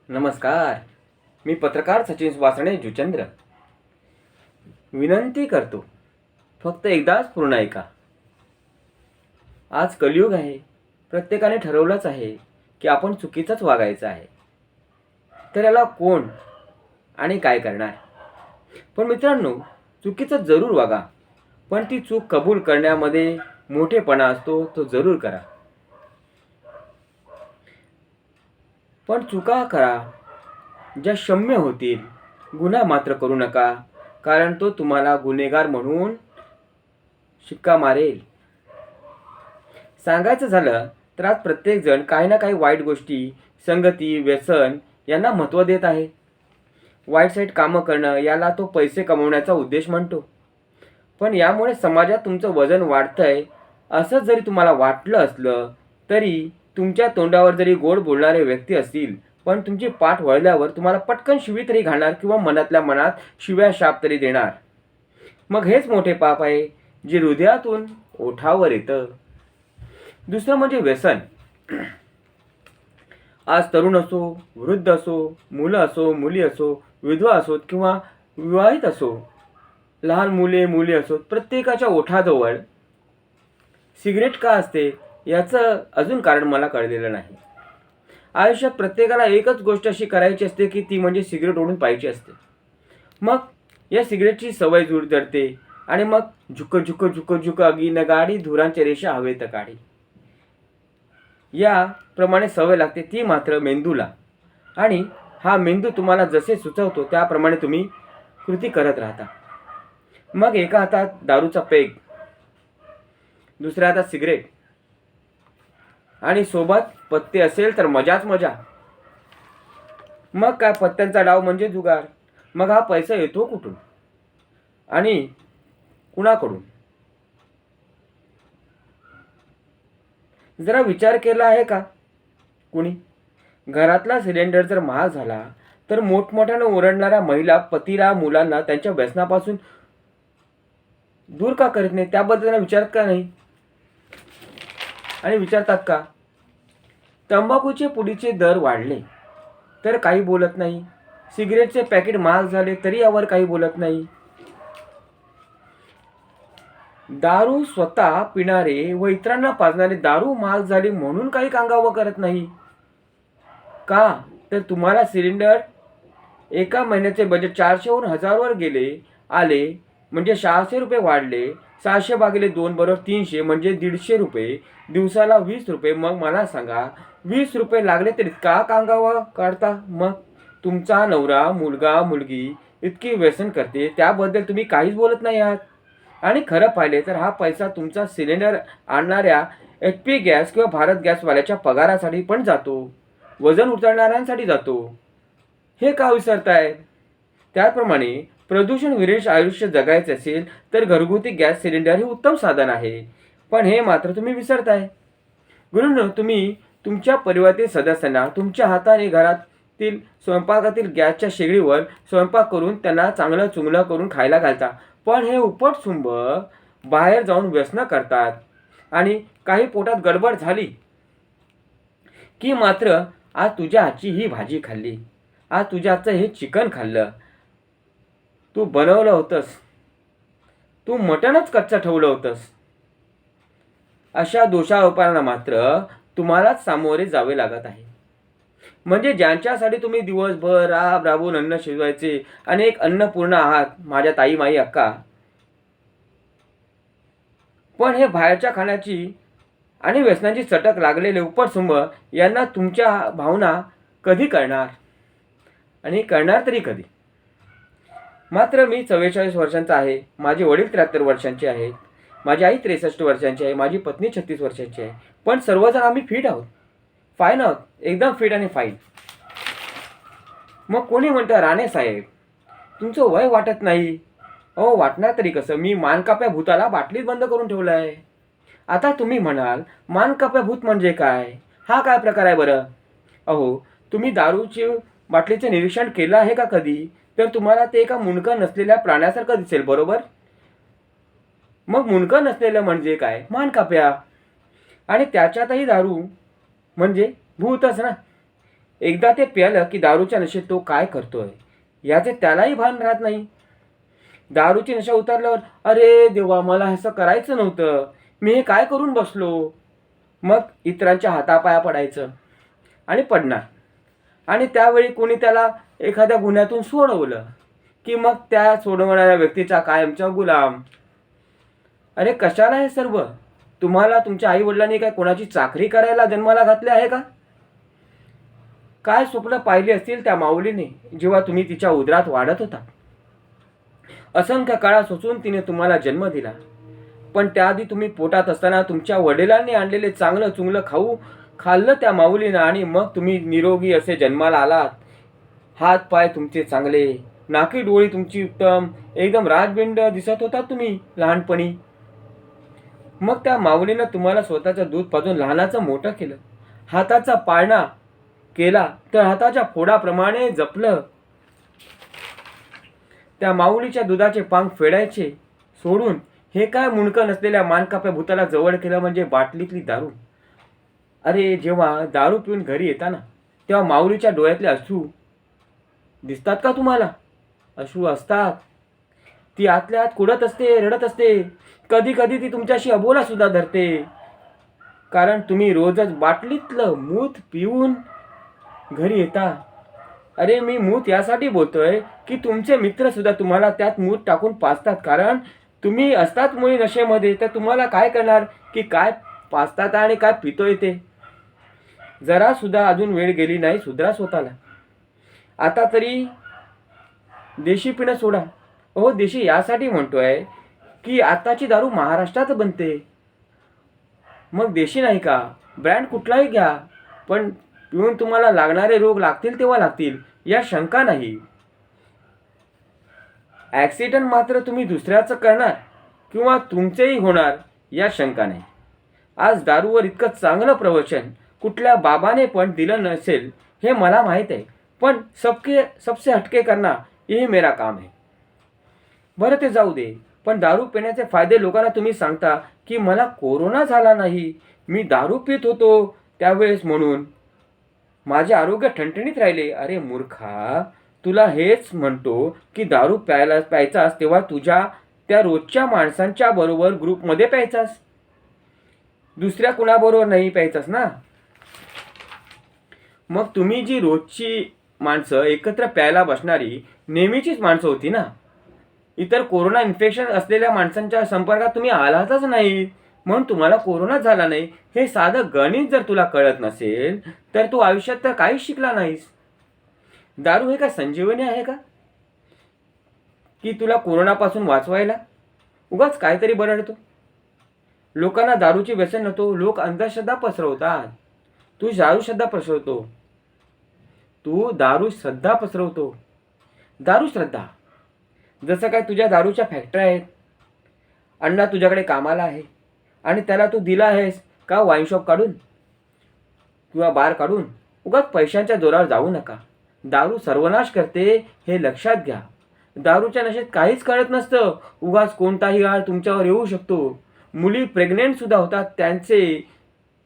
नमस्कार. मी पत्रकार सचिन वासणे जुचंद्र. विनंती करतो, फक्त एकदाच पूर्ण ऐका. आज कलियुग आहे. प्रत्येकाने ठरवलंच आहे की आपण चुकीचंच वागायचं आहे. तर याला कोण आणि काय करणार? पण मित्रांनो, चुकीचं जरूर वागा, पण ती चूक कबूल करण्यामध्ये मोठेपणा असतो, तो जरूर करा. पण चुका करा ज्या क्षम्य होतील. गुन्हा मात्र करू नका, कारण तो तुम्हाला गुन्हेगार म्हणून शिक्का मारेल. सांगायचं झालं तर आज प्रत्येकजण काही ना काही वाईट गोष्टी, संगती, व्यसन यांना महत्त्व देत आहे. वाईट साईट कामं करणं याला तो पैसे कमवण्याचा उद्देश म्हणतो. पण यामुळे समाजात तुमचं वजन वाढतंय असं जरी तुम्हाला वाटलं असलं तरी तुमच्या तोंडावर जरी गोड बोलणारे व्यक्ती असतील, पण तुमची पाठ वळल्यावर तुम्हाला पटकन शिवी तरी घालणार किंवा मनातल्या मनात शिव्या शाप तरी देणार. मग हेच मोठे पाप आहे जे हृदयातून ओठावर येतं. दुसरं म्हणजे व्यसन. आज तरुण असो, वृद्ध असो, मुलं असो, मुली असो, विधवा असोत किंवा विवाहित असो, लहान मुले मुली असोत, प्रत्येकाच्या ओठाजवळ सिगरेट का असते याचं अजून कारण मला कळलेलं नाही. आयुष्यात प्रत्येकाला एकच गोष्ट अशी करायची असते की ती म्हणजे सिगरेट ओढून पाहिजे असते. मग या सिगरेटची सवय जूड जडते आणि मग झुक झुक झुक झुक अगीन गाडी, धुरांच्या रेषा हवेत काढी, याप्रमाणे सवय लागते ती मात्र मेंदूला. आणि हा मेंदू तुम्हाला जसे सुचवतो त्याप्रमाणे तुम्ही कृती करत राहता. मग एका हातात दारूचा पेग, दुसऱ्या हातात सिगरेट आणि सोबत पत्ते असेल तर मजाच मजा. मग काय, पत्त्यांचा डाव म्हणजे जुगार. मग हा पैसा येतो कुठून आणि कुणाकडून? जरा विचार केला आहे का कुणी? घरातला सिलेंडर जर महाग झाला तर मोठमोठ्यानं ओरडणाऱ्या महिला पतीला, मुलांना त्यांच्या व्यसनापासून दूर का करत नाही? त्याबद्दल विचारत का नाही? आणि विचारतात का? तंबाखूचे पुडीचे दर वाढले तर काही बोलत नाही. सिगरेटचे पॅकेट महाग झाले तरी यावर काही बोलत नाही. दारू स्वतः पिणारे व इतरांना पाजणारे दारू महाग झाली म्हणून काही कांगावं करत नाही का? तर तुम्हाला सिलेंडर एका महिन्याचे बजेट 400वरून 1000वर आले म्हणजे 600 रुपये वाढले. 600 भागिले 2 बरोबर 300 म्हणजे 150 रुपये. दिवसाला 20 रुपये. मग मला सांगा, 20 रुपये लागले तरी का कांगावा काढता? मग तुमचा नवरा, मुलगा, मुलगी इतकी व्यसन करते त्याबद्दल तुम्ही काहीच बोलत नाही आहात. आणि खरं पाहिले तर हा पैसा तुमचा सिलेंडर आणणाऱ्या HP गॅस किंवा भारत गॅसवाल्याच्या पगारासाठी पण जातो, वजन उतरणाऱ्यांसाठी जातो. हे का विसरताय? त्याचप्रमाणे प्रदूषण विरहित आयुष्य जगायचे असेल तर घरगुती गॅस सिलेंडर हे उत्तम साधन आहे. पण हे मात्र तुम्ही विसरताय. गुरुंनो, तुम्ही तुमच्या परिवारातील सदस्यांना तुमच्या हाताने घरातील स्वयंपाकातील गॅसच्या शेगडीवर स्वयंपाक करून त्यांना चांगलं चुंगलं करून खायला घालता. पण हे उपटसुंब बाहेर जाऊन व्यसनं करतात आणि काही पोटात गडबड झाली की मात्र आज तुझ्या हातची ही भाजी खाल्ली, आज तुझ्या हातचं हे चिकन खाल्लं, तू बनवलं होतंस, तू मटणच कच्चं ठेवलं होतंस, अशा दोषारोपांना मात्र तुम्हालाच सामोरे जावे लागत आहे. म्हणजे ज्यांच्यासाठी तुम्ही दिवसभर राबून अन्न शिजवायचे आणि एक अन्नपूर्ण आहात, माझ्या ताई, माई, अक्का, पण हे बाहेरच्या खाण्याची आणि व्यसनाची चटक लागलेले उपटसुंब यांना तुमच्या भावना कधी कळणार? आणि करणार तरी कधी? मात्र मी 44 वर्षांचा आहे, माझे वडील 73 वर्षांचे आहेत, माझी आई 63 वर्षांची आहे, माझी पत्नी 36 वर्षांची आहे. पण सर्वजण आम्ही फिट आहोत, फाईन आहोत, एकदम फिट आणि फाईन. मग कोणी म्हणतं, राणे साहेब तुमचं वय वाटत नाही. अहो, वाटणार तरी कसं? मी मानकाप्या भूताला बाटलीत बंद करून ठेवलं आहे. आता तुम्ही म्हणाल, मानकाप्या भूत म्हणजे काय? हा काय प्रकार आहे बरं? अहो, तुम्ही दारूची बाटलीचे निरीक्षण केलं आहे का कधी? तर तुम्हाला ते एका मुंडकं नसलेल्या प्राण्यासारखं दिसेल, बरोबर? मग मुंडकं नसलेलं म्हणजे काय? मानकाप्या. आणि त्याच्यातही दारू म्हणजे भूतच ना. एकदा ते प्यालं की दारूच्या नशेत तो काय करतोय याचे त्यालाही भान राहत नाही. दारूची नशा उतरल्यावर अरे देवा, मला असं करायचं नव्हतं, मी हे काय करून बसलो. मग इतरांच्या हातापाया पडायचं आणि पडणार. आणि त्यावेळी कोणी त्याला एखाद्या गुन्ह्यातून सोडवलं की मग त्या सोडवणाऱ्या व्यक्तीचा कायमचा गुलाम. अरे कशाला हे सर्व? तुम्हाला तुमच्या आई वडिलांनी काय कोणाची चाकरी करायला जन्माला घातले आहे का? काय स्वप्न पाहिली असतील त्या माऊलीने जेव्हा तुम्ही तिच्या उदरात वाढत होता. असंख्य काळा सोसून तिने तुम्हाला जन्म दिला. पण त्याआधी तुम्ही पोटात असताना तुमच्या वडिलांनी आणलेले चांगलं चुंगलं खाल्लं त्या माऊलीनं आणि मग तुम्ही निरोगी असे जन्माला आलात. हात पाय तुमचे चांगले, नाकी डोळी तुमची उत्तम, एकदम राजबिंड दिसत होता तुम्ही लहानपणी. मग त्या माऊलीनं तुम्हाला स्वतःचं दूध पाजून लहानाचं मोठं केलं. हाताचा पाळणा केला तर हाताच्या फोडाप्रमाणे जपलं. त्या माऊलीच्या दुधाचे पांग फेडायचे सोडून हे काय मुंडकं नसलेल्या मानकाप्या भूताला जवळ केलं म्हणजे बाटलीतली दारू. अरे जेव्हा दारू पिऊन घरी येता ना, तेव्हा माऊलीच्या डोळ्यातले अश्रू दिसतात का तुम्हाला? अश्रू असतात. ती आतल्या आत कुडत असते, रडत असते. कधी कधी ती तुमच्याशी अबोला सुद्धा धरते. कारण तुम्ही रोजच बाटलीतलं मूत पिऊन घरी येता. अरे मी मूत यासाठी बोलतोय की तुमचे मित्र सुद्धा तुम्हाला त्यात मूत टाकून पाजतात. कारण तुम्ही असतात मुळे नशेमध्ये, तर तुम्हाला काय करणार की काय पाजतात आणि काय पितोय ते. जरा सुद्धा अजून वेळ गेली नाही, सुधरा स्वतःला. आता तरी देशी पिणं सोडा. हो, देशी यासाठी म्हणतोय की आताची दारू महाराष्ट्रात बनते. मग देशी नाही का? ब्रँड कुठलाही घ्या, पण पिऊन तुम्हाला लागणारे रोग लागतील तेव्हा लागतील, या शंका नाही. ॲक्सिडेंट मात्र तुम्ही दुसऱ्याचं करणार किंवा तुमचेही होणार, या शंका नाही. आज दारूवर इतकं चांगलं प्रवचन कुठल्या बाबाने पण दिलं नसेल हे मला माहीत आहे. पण सबसे हटके करना यही मेरा काम है. बरं ते जाऊ दे, पण दारू पिण्याचे फायदे लोकांना तुम्ही सांगता की मला कोरोना झाला नाही, मी दारू पित होतो त्यावेळेस म्हणून माझे आरोग्य ठणठणीत राहिले. अरे मूर्खा, तुला हेच म्हणतो की दारू प्यायचास तेव्हा तुझ्या त्या रोजच्या माणसांच्या बरोबर ग्रुपमध्ये प्यायचास, दुसऱ्या कुणाबरोबर नाही प्यायचास ना. मग तुम्ही जी रोजची माणसं एकत्र प्यायला बसणारी नेहमीचीच माणसं होती ना. इतर कोरोना इन्फेक्शन असलेल्या माणसांच्या संपर्कात तुम्ही आलातच नाही, म्हणून तुम्हाला कोरोना झाला नाही. हे साधं गणित जर तुला कळत नसेल तर तू आयुष्यात तर काहीच शिकला नाहीस. दारू हे का संजीवनी आहे का की तुला कोरोनापासून वाचवायला? उगाच काहीतरी बरडतो. लोकांना दारूची व्यसन नव्हतो, लोक अंधश्रद्धा पसरवतात. तू दारू श्रद्धा पसरवतो. दारू श्रद्धा. जसं काय तुझ्या दारूच्या फॅक्टऱ्या आहेत. अण्णा तुझ्याकडे कामाला आहे आणि त्याला तू दिला आहेस का वाईन शॉप काढून किंवा बार काढून. उगाच पैशांच्या जोरावर जाऊ नका. दारू सर्वनाश करते हे लक्षात घ्या. दारूच्या नशेत काहीच कळत नसतं. उगाच कोणताही आळ तुमच्यावर येऊ शकतो. मुली प्रेग्नेंट सुद्धा होतात.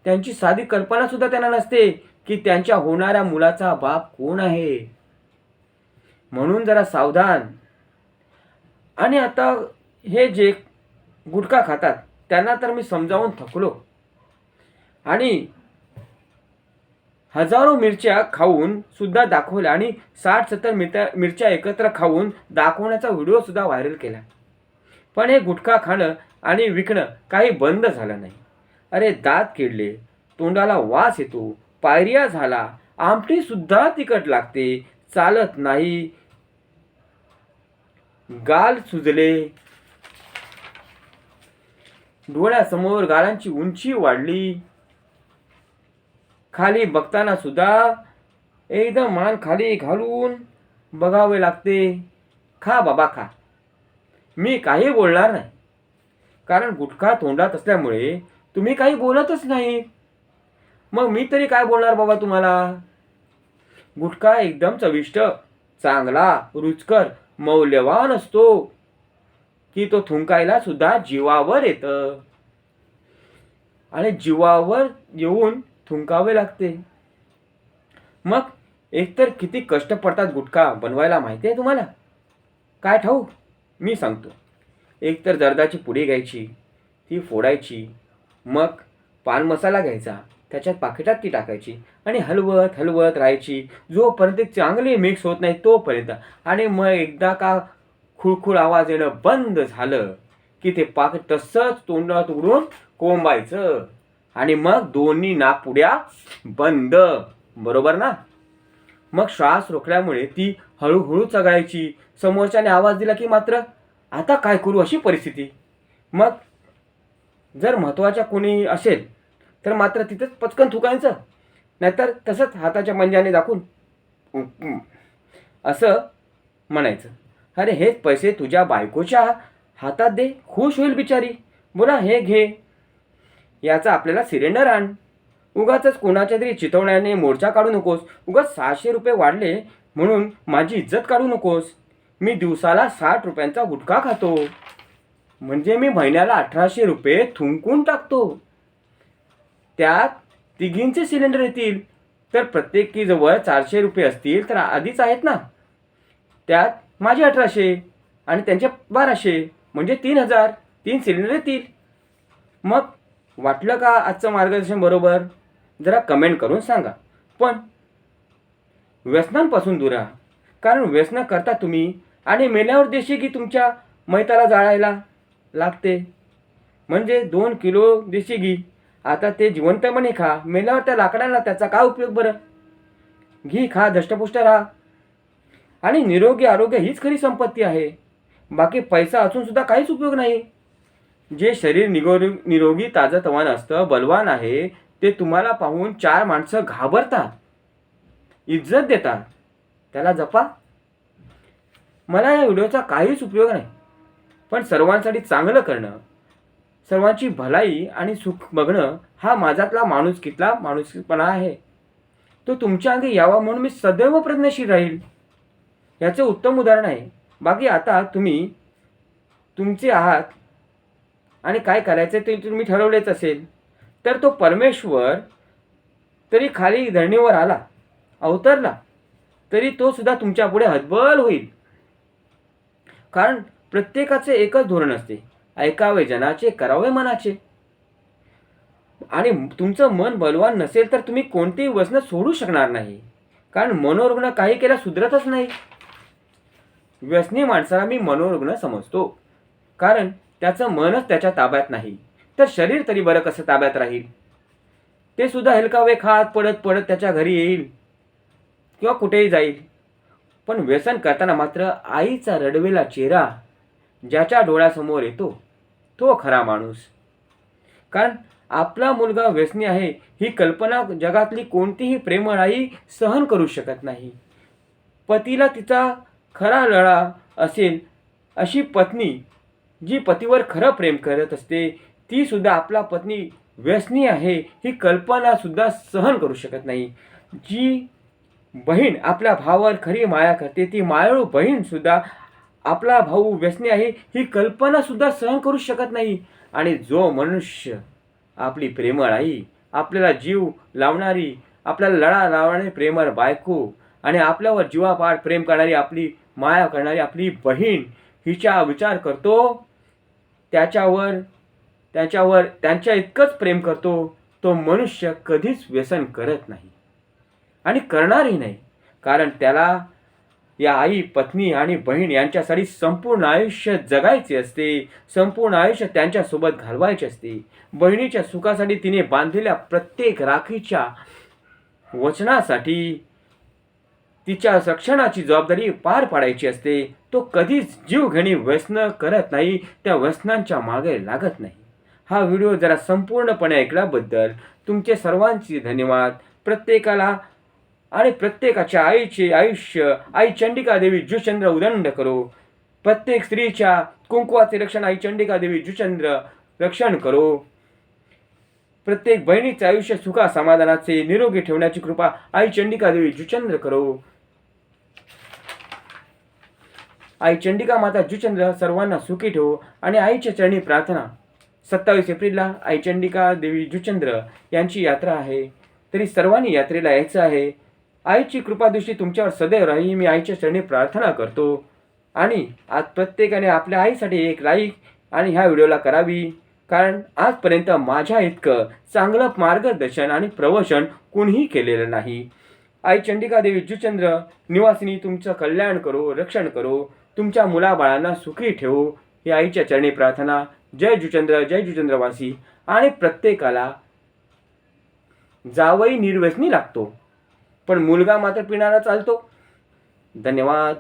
त्यांची साधी कल्पना सुद्धा त्यांना नसते की त्यांच्या होणाऱ्या मुलाचा बाप कोण आहे. म्हणून जरा सावधान. आणि आता हे जे गुटखा खातात त्यांना तर मी समजावून थकलो. आणि हजारो मिरच्या खाऊन सुद्धा दाखवल्या आणि 60-70 मिरच्या एकत्र खाऊन दाखवण्याचा व्हिडिओ सुद्धा व्हायरल केला. पण हे गुटखा खाणं आणि विकणं काही बंद झालं नाही. अरे दात किडले, तोंडाला वास येतो, पायरिया झाला, आमटी सुद्धा तिखट लागते, चालत नाही, गाल सुजले, डोळ्यासमोर गालांची उंची वाढली, खाली बघताना सुद्धा एकदम मान खाली घालून बघावे लागते. खा बाबा खा, मी काही बोलणार नाही. कारण गुटखा तोंडात असल्यामुळे तुम्ही काही बोलतच नाही. मग मी तरी काय बोलणार बाबा तुम्हाला. गुटखा एकदम चविष्ट, चांगला, रुचकर, मौल्यवान असतो की तो थुंकायला सुद्धा जीवावर येतं आणि जीवावर येऊन थुंकावे लागते. मग एकतर किती कष्ट पडतात गुटखा बनवायला माहिती आहे तुम्हाला? काय ठाऊक? मी सांगतो. एकतर जर्दाची पुडी घ्यायची, ती फोडायची, मग पान मसाला घ्यायचा, त्याच्यात पाकिटात ती टाकायची आणि हलवत हलवत राहायची जोपर्यंत चांगली मिक्स होत नाही तोपर्यंत. आणि मग एकदा का खुळखुळ आवाज येणं बंद झालं की ते पाकिट तसंच तोंडात उडून कोंबायचं आणि मग दोन्ही नाकपुड्या बंद. बरोबर ना? मग श्वास रोखल्यामुळे ती हळूहळू चघळायची. समोरच्याने आवाज दिला की मात्र आता काय करू अशी परिस्थिती. मग जर महत्त्वाच्या कोणी असेल तर मात्र तिथंच पचकन थुकायचं, नाहीतर तसंच हाताच्या पंजाने दाखवून असं म्हणायचं, अरे हेच पैसे तुझ्या बायकोच्या हातात दे, खुश होईल बिचारी. बोला हे घे, याचा आपल्याला सिलेंडर आण. उगाच कोणाच्या तरी चितवण्याने मोर्चा काढू नकोस. उगाच 600 रुपये वाढले म्हणून माझी इज्जत काढू नकोस. मी दिवसाला 60 रुपयांचा गुटखा खातो, म्हणजे मी महिन्याला 1800 रुपये थुंकून टाकतो. त्यात तिघींचे सिलेंडर येतील तर प्रत्येकीजवळ 400 रुपये असतील तर आधीच आहेत ना. त्यात माझे 1800 आणि त्यांचे 1200 म्हणजे 3000. 3 सिलेंडर येतील. मग वाटलं का आजचं मार्गदर्शन बरोबर? जरा कमेंट करून सांगा. पण व्यसनांपासून दूर राहा, कारण व्यसनं करता तुम्ही आणि मेल्यावर देशी घी तुमच्या मैताला जाळायला लागते. म्हणजे 2 किलो देशी घी आता ते जिवंतपणे खा, मेल्यावर त्या लाकडाला त्याचा काय उपयोग बरं? घी खा, धष्टपुष्ट राहा. आणि निरोगी आरोग्य हीच खरी संपत्ती आहे. बाकी पैसा असून सुद्धा काहीच उपयोग नाही. जे शरीर निरोगी ताजतवान असतं, बलवान आहे, ते तुम्हाला पाहून 4 माणसं घाबरतात, इज्जत देतात. त्याला जपा. मला या व्हिडिओचा काहीच उपयोग नाही, पण सर्वांसाठी चांगलं करणं, सर्वांची भलाई आणि सुख बघणं हा माझ्यातला माणुसकीपणा आहे. तो तुमच्या अंगी यावा म्हणून मी सदैव प्रयत्नशील राहील. याचे उत्तम उदाहरण आहे. बाकी आता तुम्ही तुमचे आहात आणि काय करायचं ते तुम्ही ठरवलेच असेल. तर तो परमेश्वर तरी खाली धरणीवर आला, अवतरला, तरी तो सुद्धा तुमच्या पुढे हतबल होईल. कारण प्रत्येकाचे एकच धोरण असते, ऐकावे जनाचे, करावे मनाचे. आणि तुमचं मन बलवान नसेल तर तुम्ही कोणतेही व्यसन सोडू शकणार नाही, कारण मनोरुग्ण काही केल्या सुधरतच नाही. व्यसनी माणसाला मी मनोरुग्ण समजतो, कारण त्याचं मनच त्याच्या ताब्यात नाही, तर शरीर तरी बरं कसं ताब्यात राहील? ते सुद्धा हेलकावे खात पडत पडत त्याच्या घरी येईल किंवा कुठेही जाईल. पण व्यसन करताना मात्र आईचा रडवेला चेहरा ज्याच्या डोळ्यासमोर येतो तो खरा माणूस. कारण आपला मुलगा व्यसनी आहे ही कल्पना जगातली कोणतीही प्रेमळ आई सहन करू शकत नाही. पतीला तिचा खरा लळा असेल अशी पत्नी, जी पतीवर खरं प्रेम करत असते, ती सुद्धा आपला पत्नी व्यसनी आहे ही कल्पना सुद्धा सहन करू शकत नाही. जी बहीण आपल्या भावावर खरी माया करते, ती मायाळू बहीण सुद्धा आपला भाऊ व्यसनी आहे ही कल्पना सुद्धा सहन करू शकत नाही. आणि जो मनुष्य आपली प्रेमळ आई, आपल्याला जीव लावणारी, आपल्याला लळा लावणारी प्रेमळ बायको आणि आपल्यावर जीवापाड प्रेम करणारी, आपली माया करणारी आपली बहीण हिचा विचार करतो, त्यांच्या इतकंच प्रेम करतो, तो मनुष्य कधीच व्यसन करत नाही आणि करणारही नाही. कारण त्याला या आई, पत्नी आणि बहीण यांच्यासाठी संपूर्ण आयुष्य जगायचे असते, संपूर्ण आयुष्य त्यांच्यासोबत घालवायचे असते. बहिणीच्या सुखासाठी तिने बांधलेल्या प्रत्येक राखीच्या वचनासाठी तिच्या रक्षणाची जबाबदारी पार पाडायची असते. तो कधीच जीवघेणी व्यसन करत नाही, त्या व्यसनांच्या मागे लागत नाही. हा व्हिडिओ जरा संपूर्णपणे ऐकल्याबद्दल तुमचे सर्वांचे धन्यवाद. प्रत्येकाला आणि प्रत्येकाच्या आईचे आयुष्य आई चंडिका देवी जुचंद्र उदंड करो. प्रत्येक स्त्रीच्या कुंकवाचे रक्षण आई चंडिका देवी जुचंद्र रक्षण करो. प्रत्येक बहिणीचे आयुष्य सुखा समाधानाचे निरोगी ठेवण्याची कृपा आई चंडिका देवी जुचंद्र करो. आई चंडिका माता जुचंद्र सर्वांना सुखी ठेवो. आणि आईच्या चरणी प्रार्थना, 27 एप्रिलला आई चंडिका देवी जुचंद्र यांची यात्रा आहे, तरी सर्वांनी यात्रेला यायचं आहे. आईची कृपादृष्टी तुमच्यावर सदैव राही मी आईच्या चरणी प्रार्थना करतो. आणि आज प्रत्येकाने आपल्या आईसाठी एक लाईक आणि ह्या व्हिडिओला करावी, कारण आजपर्यंत माझ्या इतकं चांगलं मार्गदर्शन आणि प्रवचन कोणीही केलेलं नाही. आई चंडिका देवी जुचंद्र निवासिनी तुमचं कल्याण करो, रक्षण करो, तुमच्या मुलाबाळांना सुखी ठेवो ही आईच्या चरणी प्रार्थना. जय जुचंद्रवासी. आणि प्रत्येकाला जावई निर्व्यसनी लागतो, पण मुलगा मात्र पिणारा चालतो. धन्यवाद.